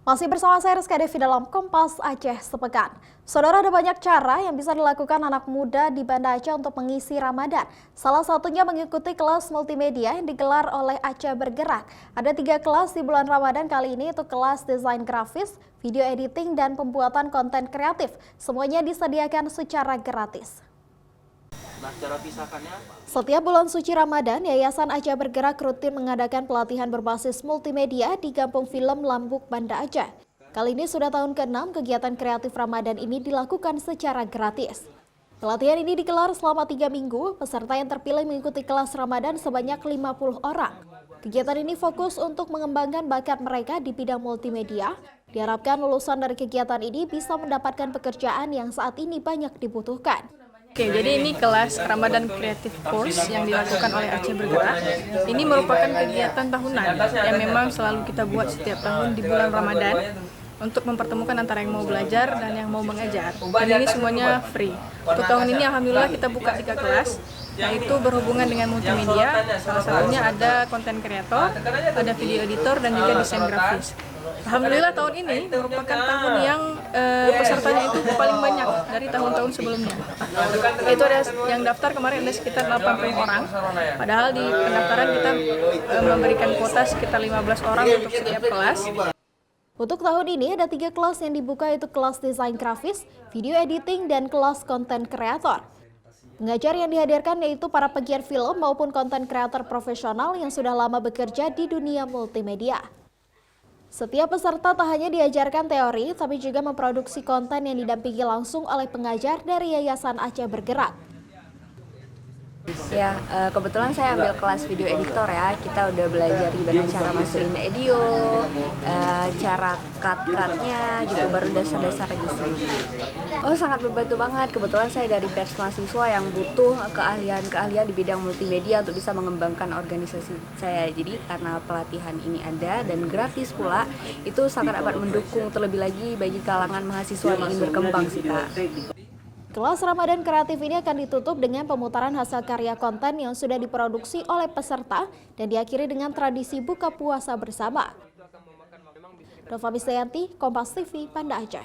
Masih bersama saya Rizka Devi dalam Kompas Aceh Sepekan. Saudara, ada banyak cara yang bisa dilakukan anak muda di Banda Aceh untuk mengisi Ramadan. Salah satunya mengikuti kelas multimedia yang digelar oleh Aceh Bergerak. Ada 3 kelas di bulan Ramadan kali ini, yaitu kelas desain grafis, video editing, dan pembuatan konten kreatif. Semuanya disediakan secara gratis. Nah, cara pisahkannya apa? Setiap bulan suci Ramadan, Yayasan Aceh Bergerak rutin mengadakan pelatihan berbasis multimedia di Kampung Film Lambuk, Banda Aceh. Kali ini sudah tahun ke-6 kegiatan kreatif Ramadan ini dilakukan secara gratis. Pelatihan ini digelar selama 3 minggu, peserta yang terpilih mengikuti kelas Ramadan sebanyak 50 orang. Kegiatan ini fokus untuk mengembangkan bakat mereka di bidang multimedia. Diharapkan lulusan dari kegiatan ini bisa mendapatkan pekerjaan yang saat ini banyak dibutuhkan. Oke, jadi ini kelas Ramadan Creative Course yang dilakukan oleh Aceh Bergerak. Ini merupakan kegiatan tahunan yang memang selalu kita buat setiap tahun di bulan Ramadan untuk mempertemukan antara yang mau belajar dan yang mau mengajar. Dan ini semuanya free. Untuk tahun ini alhamdulillah kita buka 3 kelas, yaitu berhubungan dengan multimedia. Salah satunya ada konten kreator, ada video editor, dan juga desain grafis. Alhamdulillah tahun ini merupakan tahun yang pesertanya itu paling banyak dari tahun-tahun sebelumnya. Itu ada yang daftar kemarin ada sekitar 80 orang. Padahal di pendaftaran kita memberikan kuota sekitar 15 orang untuk setiap kelas. Untuk tahun ini ada 3 kelas yang dibuka, yaitu kelas desain grafis, video editing, dan kelas konten kreator. Pengajar yang dihadirkan yaitu para pegiat film maupun konten kreator profesional yang sudah lama bekerja di dunia multimedia. Setiap peserta tak hanya diajarkan teori, tapi juga memproduksi konten yang didampingi langsung oleh pengajar dari Yayasan Aceh Bergerak. Ya, kebetulan saya ambil kelas video editor ya. Kita udah belajar gimana cara masukin audio, cara cut-cutnya gitu, baru dasar-dasar gitu. Oh, sangat membantu banget. Kebetulan saya dari batch mahasiswa yang butuh keahlian-keahlian di bidang multimedia untuk bisa mengembangkan organisasi saya. Jadi karena pelatihan ini ada dan gratis pula, itu sangat amat mendukung terlebih lagi bagi kalangan mahasiswa yang ingin berkembang sih, Kak. Kelas Ramadan kreatif ini akan ditutup dengan pemutaran hasil karya konten yang sudah diproduksi oleh peserta dan diakhiri dengan tradisi buka puasa bersama. Nova Misayanti, Kompas TV, Banda Aceh.